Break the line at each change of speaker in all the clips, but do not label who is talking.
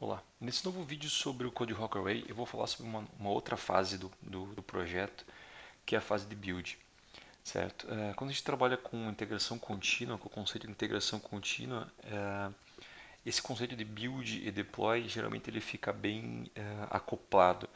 Olá, nesse novo vídeo sobre o Code Rocker Way eu vou falar sobre uma outra fase do projeto, que é a fase de build, certo? Quando a gente trabalha com integração contínua, com o conceito de integração contínua, esse conceito de build e deploy geralmente ele fica bem acoplado.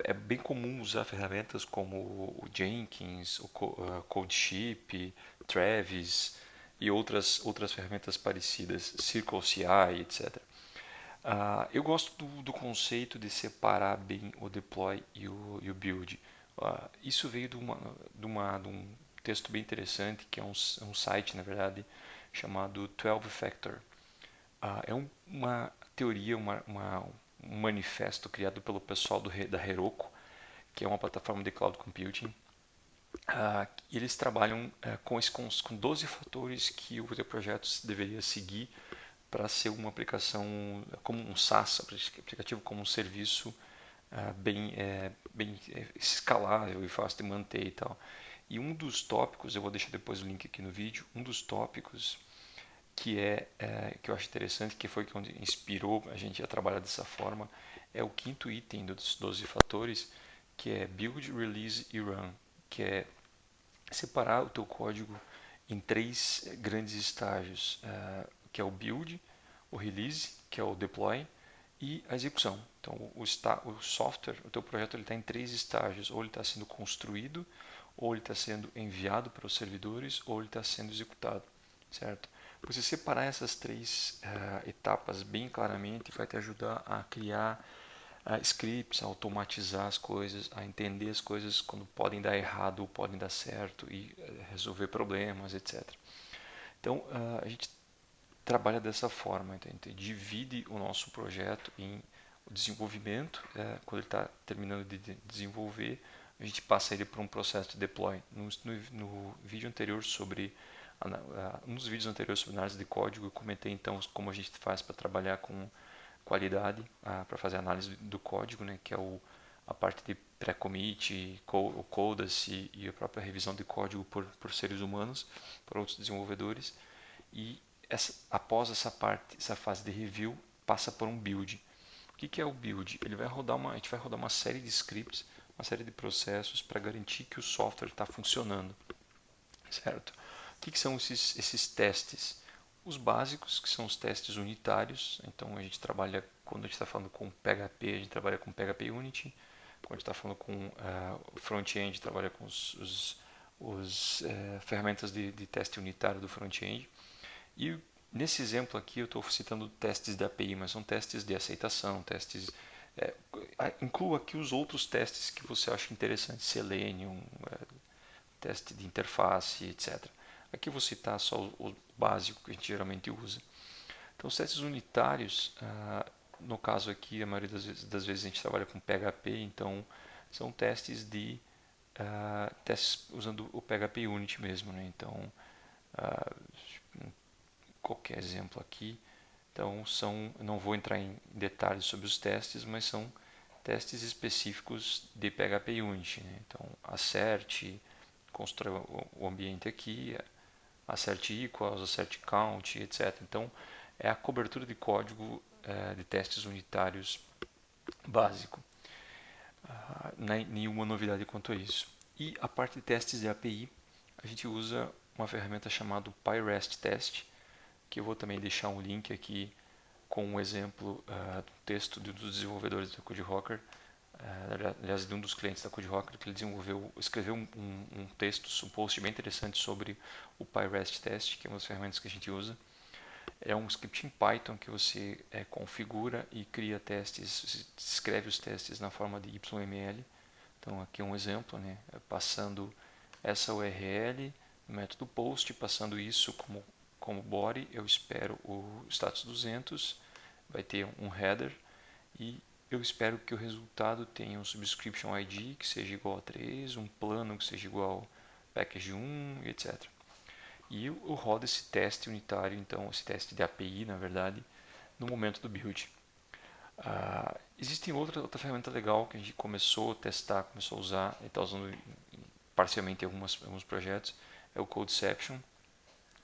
É bem comum usar ferramentas como o Jenkins, o CodeShip, Travis e outras ferramentas parecidas, CircleCI, etc. Eu gosto do conceito de separar bem o deploy e o build. Isso veio de um texto bem interessante, que é um site, na verdade, chamado 12 Factor. Uma teoria, um manifesto criado pelo pessoal da Heroku, que é uma plataforma de cloud computing. E eles trabalham com 12 fatores que o teu projeto deveria seguir para ser uma aplicação como um SaaS, aplicativo como um serviço bem escalável e fácil de manter e tal. E um dos tópicos, eu vou deixar depois o link aqui no vídeo, um dos tópicos que eu acho interessante, que foi que inspirou a gente a trabalhar dessa forma, é o quinto item dos 12 fatores, que é Build, Release e Run, que é separar o teu código em três grandes estágios, que é o build, o release, que é o deploy, e a execução. Então, o software, o teu projeto está em três estágios. Ou ele está sendo construído, ou ele está sendo enviado para os servidores, ou ele está sendo executado, certo? Você separar essas três etapas bem claramente vai te ajudar a criar scripts, a automatizar as coisas, a entender as coisas quando podem dar errado ou podem dar certo e resolver problemas, etc. Então, a gente trabalha dessa forma, então, a gente divide o nosso projeto em o desenvolvimento, quando ele está terminando de desenvolver, a gente passa ele para um processo de deploy. No vídeo anterior sobre nos vídeos anteriores sobre análise de código, eu comentei então como a gente faz para trabalhar com qualidade, para fazer análise do código, né, que é a parte de pré-commit, o codec e a própria revisão de código por seres humanos, por outros desenvolvedores. E após essa fase de review, passa por um build. O que é o build? A gente vai rodar uma série de scripts, uma série de processos para garantir que o software está funcionando, certo? O que são esses testes? Os básicos, que são os testes unitários. Então a gente trabalha, quando a gente está falando com PHP, a gente trabalha com PHP Unity. Quando a gente está falando com front-end, trabalha com os ferramentas de teste unitário do front-end. E nesse exemplo aqui eu estou citando testes da API, mas são testes de aceitação, testes. É, Inclua aqui os outros testes que você acha interessante, Selenium, teste de interface, etc. Aqui eu vou citar só o básico que a gente geralmente usa. Então, os testes unitários, no caso aqui, a maioria das vezes a gente trabalha com PHP, então são testes usando o PHP Unity mesmo, né? Então, ah, qualquer exemplo aqui. Então, não vou entrar em detalhes sobre os testes, mas são testes específicos de PHP Unity, né? Então, assert, constrói o ambiente aqui, assert equals, assert count, etc. Então, é a cobertura de código de testes unitários básico. Nenhuma novidade quanto a isso. E a parte de testes de API, a gente usa uma ferramenta chamada PyRest Test, que eu vou também deixar um link aqui com um exemplo do texto dos desenvolvedores da CodeRocker, aliás, de um dos clientes da CodeRocker, que ele escreveu um texto, um post bem interessante sobre o PyRest Test, que é uma das ferramentas que a gente usa. É um script em Python que você configura e cria testes, escreve os testes na forma de YML. Então aqui é um exemplo, né? Passando essa URL, no método post, passando isso como body, eu espero o status 200, vai ter um header e eu espero que o resultado tenha um subscription ID que seja igual a 3, um plano que seja igual ao package 1, etc. E eu rodo esse teste unitário, então esse teste de API, na verdade, no momento do build. Existe outra ferramenta legal que a gente começou a testar, começou a usar, e está usando parcialmente em alguns projetos, é o Codeception.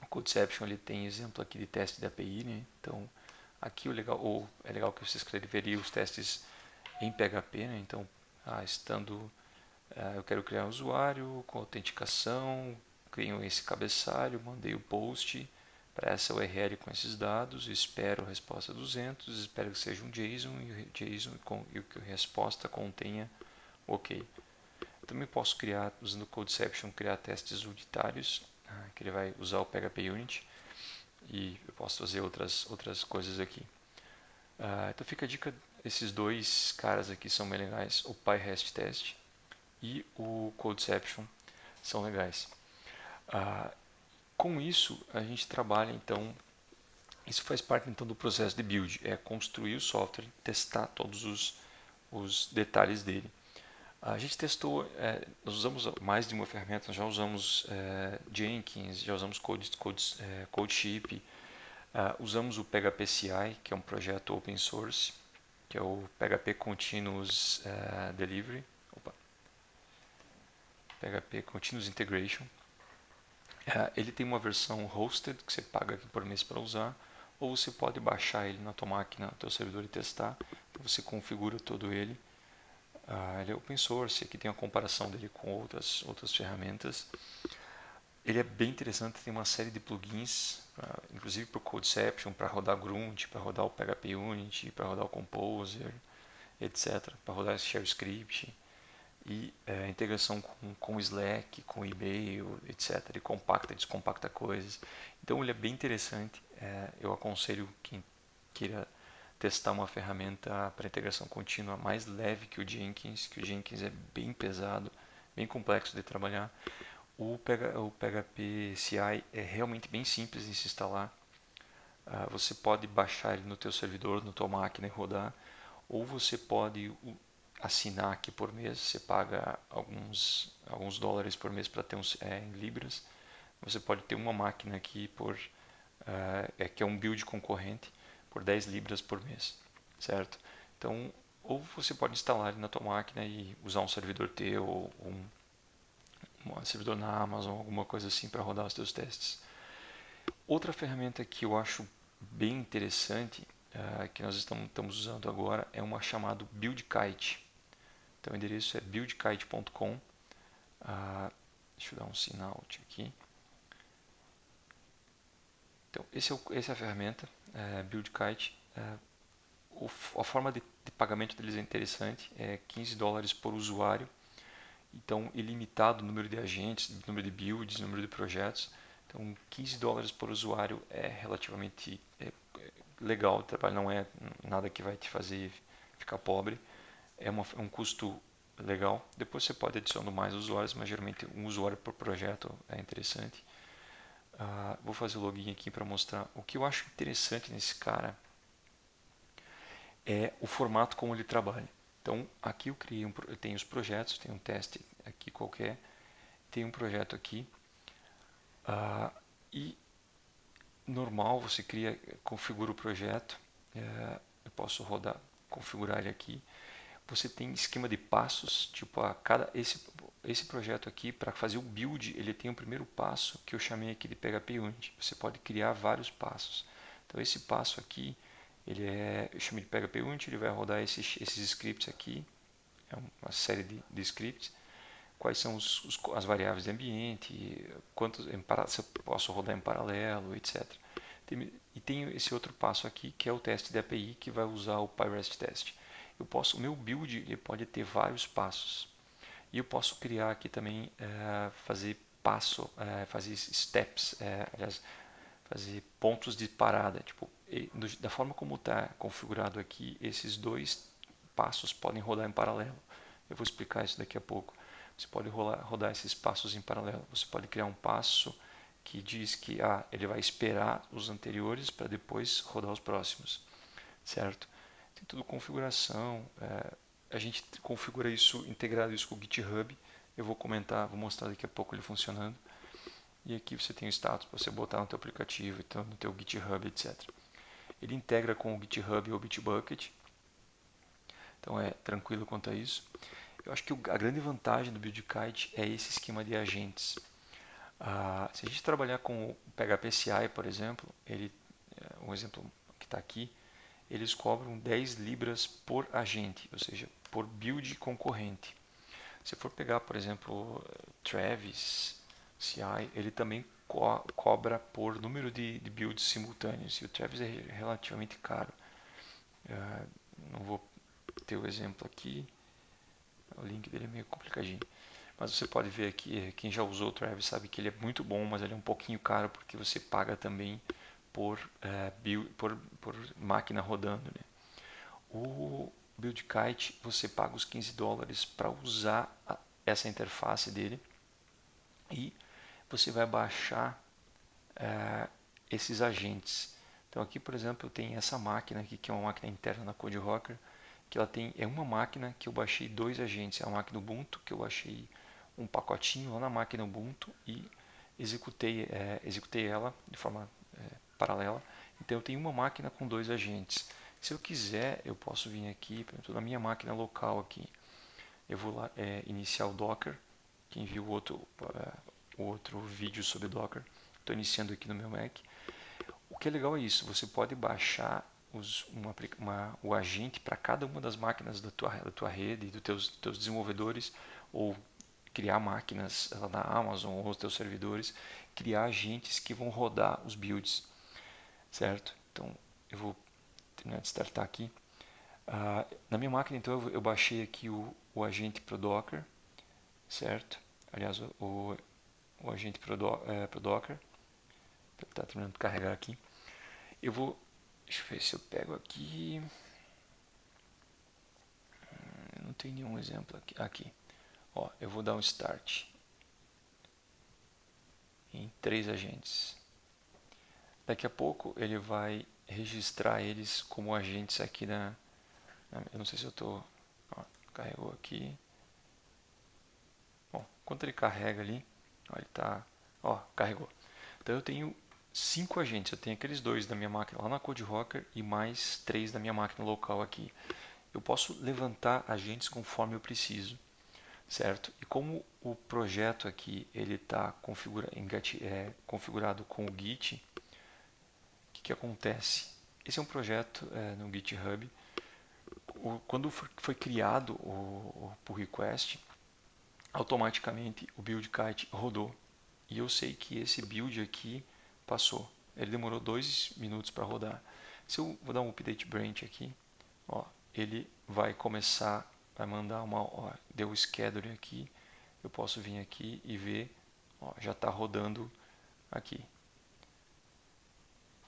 O Codeception ele tem exemplo aqui de teste de API, né? Então Aqui é legal que você escreveria os testes em PHP, né? Então, eu quero criar um usuário com autenticação, crio esse cabeçalho, mandei o post para essa URL com esses dados, espero a resposta 200, espero que seja um JSON e que a resposta contenha OK. Também posso criar, usando o Codeception, criar testes unitários, que ele vai usar o PHP Unit, e eu posso fazer outras coisas aqui. Então fica a dica, esses dois caras aqui são bem legais, o PyRestTest e o Codeception são legais. Com isso, a gente trabalha então, isso faz parte então do processo de build, é construir o software, testar todos os detalhes dele. A gente testou, nós usamos mais de uma ferramenta, nós já usamos Jenkins, já usamos CodeShip, usamos o PHP-CI, que é um projeto open source, que é o PHP Continuous Delivery, PHP Continuous Integration. Ele tem uma versão hosted, que você paga aqui por mês para usar, ou você pode baixar ele na tua máquina, no teu servidor e testar. Então você configura todo ele. Ele é open source, aqui tem a comparação dele com outras ferramentas. Ele é bem interessante, tem uma série de plugins, inclusive para o Codeception, para rodar Grunt, para rodar o PHP Unit, para rodar o Composer, etc. Para rodar esse Shell Script. E integração com o Slack, com o e-mail, etc. Ele compacta, descompacta coisas. Então ele é bem interessante. Eu aconselho quem queira testar uma ferramenta para integração contínua mais leve que o Jenkins é bem pesado, bem complexo de trabalhar. O PHP CI é realmente bem simples de se instalar. Você pode baixar ele no teu servidor, na tua máquina e rodar, ou você pode assinar aqui por mês. Você paga alguns dólares por mês para ter em libras. Você pode ter uma máquina aqui que é um build concorrente por 10 libras por mês, certo? Então, ou você pode instalar ele na tua máquina e usar um servidor teu ou um servidor na Amazon, alguma coisa assim para rodar os teus testes. Outra ferramenta que eu acho bem interessante, que nós estamos usando agora, é uma chamada BuildKite. Então o endereço é buildkite.com. Deixa eu dar um sinal aqui. Então essa é a ferramenta, BuildKite. A forma de pagamento deles é interessante, é 15 dólares por usuário. Então, ilimitado o número de agentes, número de builds, número de projetos. Então, 15 dólares por usuário é relativamente legal o trabalho, não é nada que vai te fazer ficar pobre. É um custo legal. Depois você pode adicionar mais usuários, mas geralmente um usuário por projeto é interessante. Vou fazer o login aqui para mostrar. O que eu acho interessante nesse cara é o formato como ele trabalha. Então, aqui eu tenho os projetos, tem um teste aqui qualquer, tem um projeto aqui, e normal você configura o projeto, eu posso configurar ele aqui. Você tem esquema de passos, tipo esse projeto aqui, para fazer o build, ele tem o primeiro passo que eu chamei aqui de PHP Unit. Você pode criar vários passos. Então esse passo aqui, eu chamei de PHP Unit, ele vai rodar esses scripts aqui, é uma série de scripts. Quais são as variáveis de ambiente, se eu posso rodar em paralelo, etc. E tem esse outro passo aqui, que é o teste de API, que vai usar o PyRestTest. O meu build ele pode ter vários passos. E eu posso criar aqui também, fazer fazer steps, aliás, fazer pontos de parada. Tipo, da forma como está configurado aqui, esses dois passos podem rodar em paralelo. Eu vou explicar isso daqui a pouco. Você pode rodar esses passos em paralelo. Você pode criar um passo que diz que ele vai esperar os anteriores para depois rodar os próximos, certo? Tem tudo configuração. A gente configura isso, integrado isso com o GitHub. Eu vou vou mostrar daqui a pouco ele funcionando. E aqui você tem o status para você botar no teu aplicativo, então, no teu GitHub, etc. Ele integra com o GitHub ou o Bitbucket. Então é tranquilo quanto a isso. Eu acho que a grande vantagem do BuildKite é esse esquema de agentes. Se a gente trabalhar com o PHP CI, por exemplo, um exemplo que está aqui, eles cobram 10 libras por agente, ou seja, por build concorrente. Se for pegar, por exemplo, Travis, CI, ele também cobra por número de builds simultâneos. E o Travis é relativamente caro. Não vou ter o exemplo aqui. O link dele é meio complicadinho. Mas você pode ver aqui, quem já usou o Travis sabe que ele é muito bom, mas ele é um pouquinho caro porque você paga também por máquina rodando. Né? O BuildKite, você paga os $15 para usar essa interface dele e você vai baixar esses agentes. Então aqui, por exemplo, eu tenho essa máquina aqui, que é uma máquina interna na CodeRocker, que ela é uma máquina que eu baixei 2 agentes. É a máquina Ubuntu, que eu baixei um pacotinho lá na máquina Ubuntu e executei ela de forma paralela. Então eu tenho uma máquina com 2 agentes. Se eu quiser, eu posso vir aqui, por exemplo, na minha máquina local aqui. Eu vou lá iniciar o Docker. Quem viu o outro vídeo sobre Docker, estou iniciando aqui no meu Mac. O que é legal é isso, você pode baixar o agente para cada uma das máquinas da tua rede, dos teus desenvolvedores, ou criar máquinas lá na Amazon ou os teus servidores, criar agentes que vão rodar os builds, certo? Então, eu vou terminar de startar aqui. Na minha máquina, então, eu baixei aqui o agente para o Docker, certo? Aliás, o agente para o Docker. Está terminando de carregar aqui. Deixa eu ver se eu pego aqui. Não tem nenhum exemplo aqui. Ó, eu vou dar um start em 3 agentes. Daqui a pouco ele vai registrar eles como agentes aqui eu não sei se eu estou... Carregou aqui. Bom, enquanto ele carrega ali, ó, ele está... Ó, carregou. Então eu tenho 5 agentes. Eu tenho aqueles 2 da minha máquina lá na CodeRocker e mais 3 da minha máquina local aqui. Eu posso levantar agentes conforme eu preciso, certo? E como o projeto aqui ele está configurado com o Git, o que acontece? Esse é um projeto no GitHub. Quando foi criado o pull request, automaticamente o BuildKite rodou. E eu sei que esse build aqui passou. Ele demorou 2 minutos para rodar. Se eu vou dar um update branch aqui, ó, ele vai começar a mandar deu o schedule aqui, eu posso vir aqui e ver, ó, já está rodando aqui.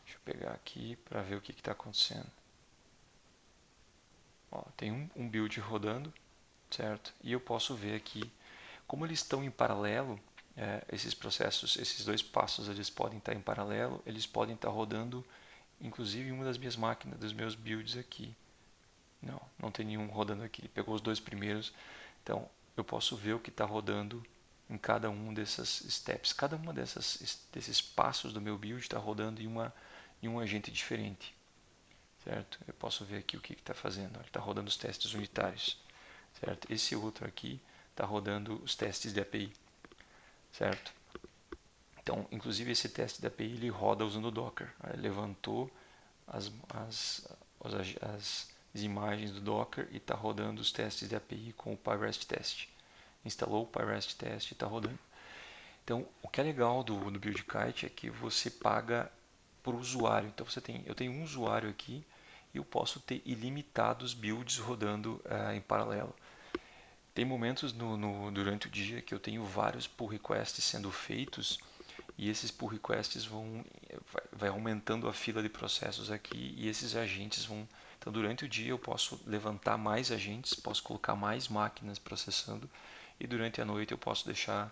Deixa eu pegar aqui para ver o que está acontecendo. Ó, tem um build rodando, certo? E eu posso ver aqui, como eles estão em paralelo, esses processos, esses 2 passos, eles podem estar em paralelo, eles podem estar rodando, inclusive em uma das minhas máquinas, dos meus builds aqui. Não tem nenhum rodando aqui. Ele pegou os 2 primeiros. Então, eu posso ver o que está rodando em cada um desses steps. Cada uma desses passos do meu build está rodando em um agente diferente. Certo? Eu posso ver aqui o que está fazendo. Ele está rodando os testes unitários. Certo? Esse outro aqui está rodando os testes de API. Certo? Então, inclusive esse teste de API ele roda usando o Docker. Ele levantou as imagens do Docker e está rodando os testes de API com o PyRest Test. Instalou o PyRest Test e está rodando. Então, o que é legal do BuildKite é que você paga por usuário. Então, eu tenho um usuário aqui e eu posso ter ilimitados builds rodando em paralelo. Tem momentos durante o dia que eu tenho vários pull requests sendo feitos e esses pull requests vai aumentando a fila de processos aqui e esses agentes vão... Então, durante o dia eu posso levantar mais agentes, posso colocar mais máquinas processando e durante a noite eu posso deixar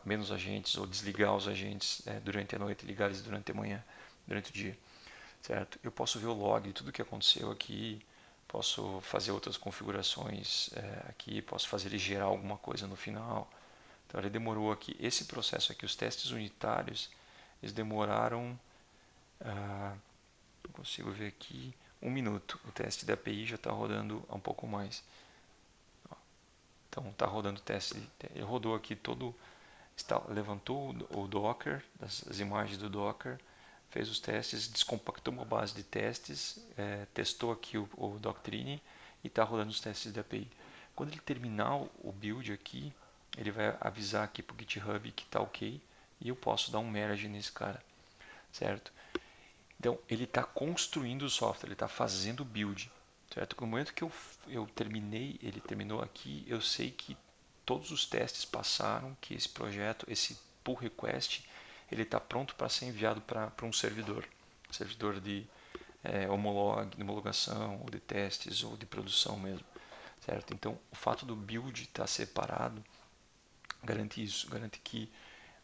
menos agentes ou desligar os agentes durante a noite e ligar eles durante a manhã, durante o dia, certo? Eu posso ver o log de tudo que aconteceu aqui, posso fazer outras configurações aqui, posso fazer ele gerar alguma coisa no final. Então ele demorou aqui, esse processo aqui, os testes unitários, eles demoraram, não consigo ver aqui, 1 minuto. O teste da API já está rodando um pouco mais. Então está rodando o teste, ele rodou aqui levantou o Docker, as imagens do Docker, fez os testes, descompactou uma base de testes, testou aqui o Doctrine e está rodando os testes da API. Quando ele terminar o build aqui, ele vai avisar aqui para o GitHub que está ok e eu posso dar um merge nesse cara, certo? Então, ele está construindo o software, ele está fazendo o build, certo? No momento que eu terminei, ele terminou aqui, eu sei que todos os testes passaram, que esse projeto, esse pull request, ele está pronto para ser enviado para um servidor de homologação, ou de testes, ou de produção mesmo, certo? Então, o fato do build estar separado garante isso, garante que,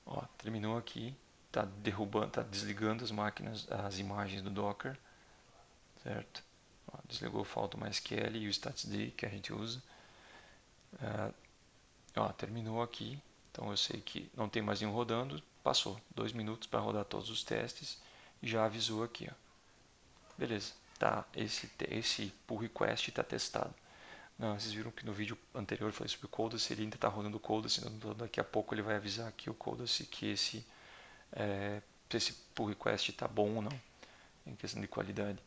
ó, terminou aqui, está derrubando, está desligando as máquinas, as imagens do Docker, certo? Ó, desligou o FautoMySQL e o statsd que a gente usa. Ó, terminou aqui, então eu sei que não tem mais nenhum rodando, passou 2 minutos para rodar todos os testes e já avisou aqui, ó. Beleza, tá, esse pull request está testado. Não, vocês viram que no vídeo anterior eu falei sobre o Codacy, ele ainda está rodando o Codacy, então daqui a pouco ele vai avisar aqui o Codacy que esse pull request está bom ou não, em questão de qualidade.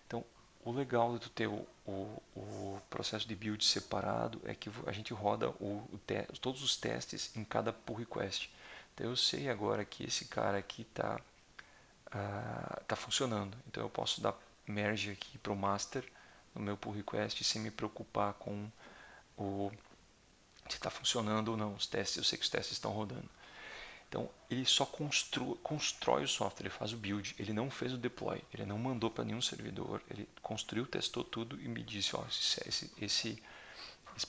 Então, o legal de tu ter o processo de build separado é que a gente roda todos os testes em cada pull request. Então, eu sei agora que esse cara aqui tá funcionando. Então, eu posso dar merge aqui para o master no meu pull request sem me preocupar com se está funcionando ou não. Os testes, eu sei que os testes estão rodando. Então, ele só constrói o software, ele faz o build, ele não fez o deploy, ele não mandou para nenhum servidor, ele construiu, testou tudo e me disse, ó, esse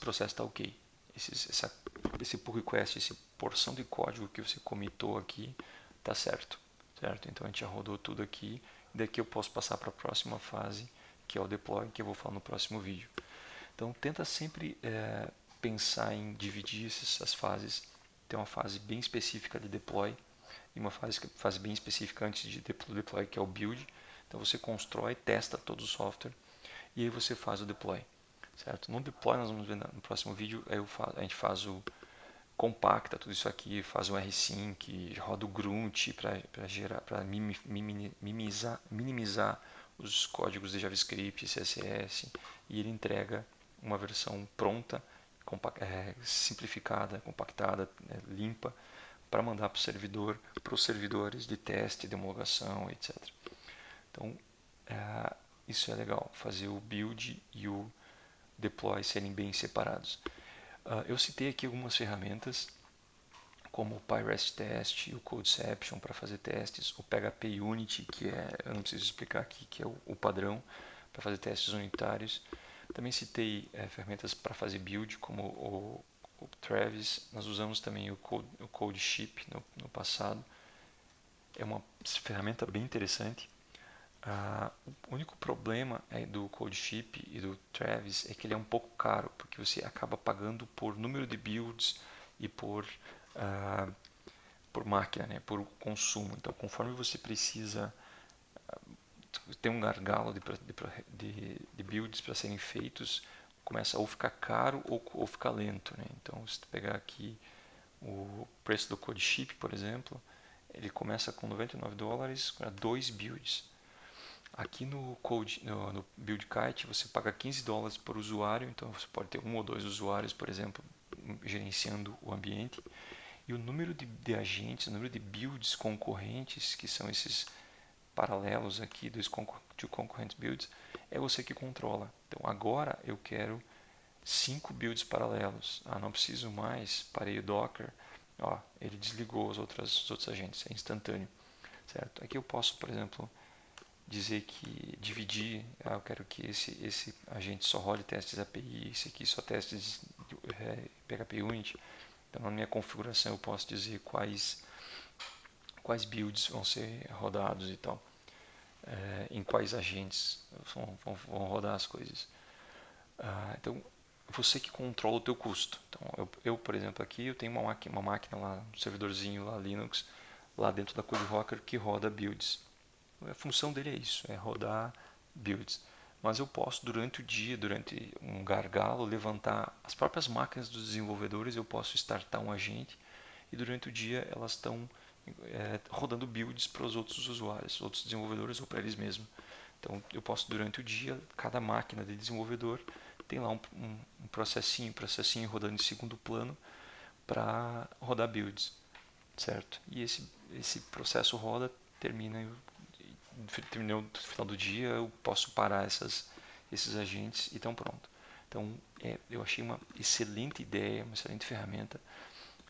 processo está ok. Esse pull request, essa porção de código que você comitou aqui, está certo, certo? Então, a gente já rodou tudo aqui, e daqui eu posso passar para a próxima fase, que é o deploy, que eu vou falar no próximo vídeo. Então, tenta sempre pensar em dividir essas fases. Tem uma fase bem específica de deploy e uma fase bem específica antes de deploy, que é o build. Então, você constrói, testa todo o software e aí você faz o deploy, certo? No deploy, nós vamos ver no próximo vídeo, a gente faz compacta tudo isso aqui, faz um rsync, roda o grunt para minimizar os códigos de JavaScript, CSS, e ele entrega uma versão pronta, simplificada, compactada, limpa, para mandar para o servidor, para os servidores de teste, de homologação, etc. Então, isso é legal, fazer o build e o deploy serem bem separados. Eu citei aqui algumas ferramentas, como o PyRest o Codeception para fazer testes, o PHP Unity, que eu não preciso explicar aqui, que é o padrão para fazer testes unitários. Também citei ferramentas para fazer build, como o Travis. Nós usamos também o CodeShip no passado. É uma ferramenta bem interessante. O único problema do CodeShip e do Travis é que ele é um pouco caro, porque você acaba pagando por número de builds e por máquina, né, por consumo. Então, conforme você precisa ter um gargalo de builds para serem feitos, começa a ou ficar caro ou ficar lento. Né? Então, se tu pegar aqui o preço do CodeShip, por exemplo, ele começa com $99 para 2 builds. Aqui no BuildKite você paga $15 por usuário, então você pode ter 1 ou 2 usuários, por exemplo, gerenciando o ambiente. E o número de agentes, o número de builds concorrentes, que são esses paralelos aqui dos concurrent builds, é você que controla. Então agora eu quero 5 builds paralelos. Não preciso mais, parei o Docker, ele desligou os outros agentes, é instantâneo. Certo? Aqui eu posso, por exemplo, dizer que dividir, eu quero que esse agente só rode testes API, esse aqui só testes PHP Unity. Então na minha configuração eu posso dizer quais builds vão ser rodados e tal, em quais agentes vão rodar as coisas. Então você que controla o teu custo. Então eu por exemplo aqui eu tenho uma máquina lá, um servidorzinho lá Linux, lá dentro da CodeRocker que roda builds. A função dele é isso, é rodar builds. Mas eu posso durante o dia, durante um gargalo, levantar as próprias máquinas dos desenvolvedores, eu posso startar um agente e durante o dia elas estão rodando builds para os outros usuários, outros desenvolvedores ou para eles mesmos. Então eu posso durante o dia, cada máquina de desenvolvedor tem lá um processinho rodando em segundo plano para rodar builds, certo? E esse processo roda, terminou no final do dia, eu posso parar esses agentes e estão pronto. Então eu achei uma excelente ideia, uma excelente ferramenta.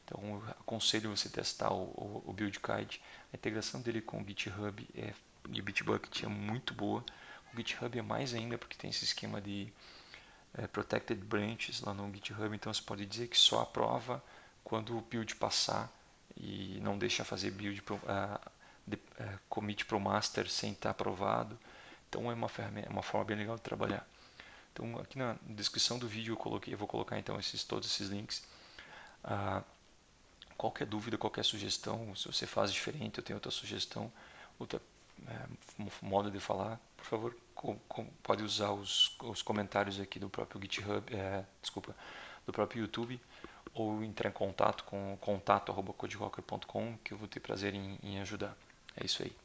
Então eu aconselho você testar o Build Guide. A integração dele com o GitHub e o Bitbucket é muito boa. O GitHub é mais ainda porque tem esse esquema de Protected Branches lá no GitHub. Então você pode dizer que só aprova quando o build passar e não deixa fazer commit para o master sem estar aprovado. Então é uma forma bem legal de trabalhar. Então aqui na descrição do vídeo eu vou colocar então todos esses links. Qualquer dúvida, qualquer sugestão, se você faz diferente, eu tenho outra sugestão, outra modo de falar, por favor, pode usar os comentários aqui do próprio GitHub, do próprio YouTube, ou entrar em contato com contato@coderocker.com, que eu vou ter prazer em ajudar. É isso aí.